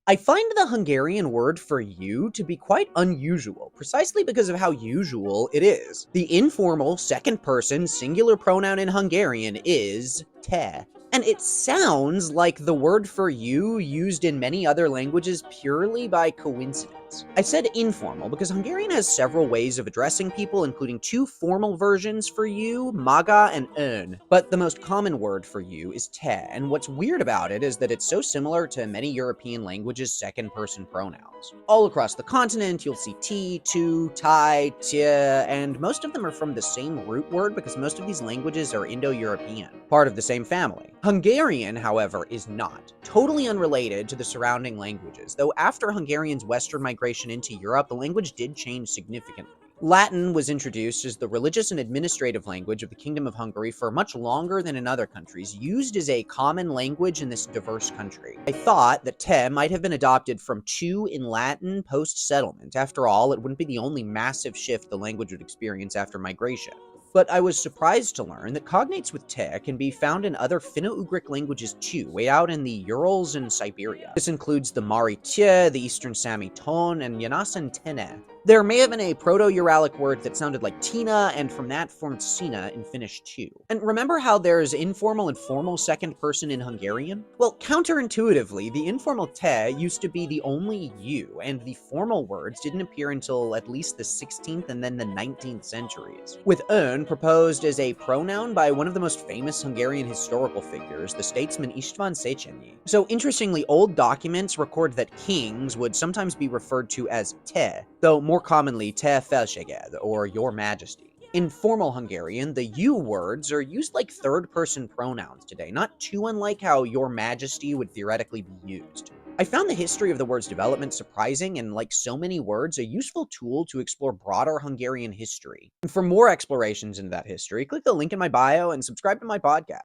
I find the Hungarian word for you to be quite unusual, precisely because of how usual it is. The informal second person singular pronoun in Hungarian is te. And it sounds like the word for you used in many other languages purely by coincidence. I said informal because Hungarian has several ways of addressing people, including two formal versions for you, maga and ön. But the most common word for you is te, and what's weird about it is that it's so similar to many European languages' second-person pronouns. All across the continent, you'll see ti, tu, tai, tia, and most of them are from the same root word because most of these languages are Indo-European, part of the same family. Hungarian, however, is not. Totally unrelated to the surrounding languages, though after Hungarian's western migration into Europe, the language did change significantly. Latin was introduced as the religious and administrative language of the Kingdom of Hungary for much longer than in other countries, used as a common language in this diverse country. I thought that te might have been adopted from tu in Latin post-settlement. After all, it wouldn't be the only massive shift the language would experience after migration. But I was surprised to learn that cognates with te can be found in other Finno-Ugric languages too, way out in the Urals and Siberia. This includes the Mari tie, the Eastern Sami ton, and Yanasan tene. There may have been a Proto-Uralic word that sounded like Tina, and from that formed Sina in Finnish too. And remember how there's informal and formal second person in Hungarian? Well, counterintuitively, the informal te used to be the only you, and the formal words didn't appear until at least the 16th and then the 19th centuries. With ön proposed as a pronoun by one of the most famous Hungarian historical figures, the statesman István Széchenyi. So interestingly, old documents record that kings would sometimes be referred to as te, though more commonly te felséged, or your majesty. In formal Hungarian, the you words are used like third-person pronouns today, not too unlike how your majesty would theoretically be used. I found the history of the word's development surprising and, like so many words, a useful tool to explore broader Hungarian history. And for more explorations into that history, click the link in my bio and subscribe to my podcast.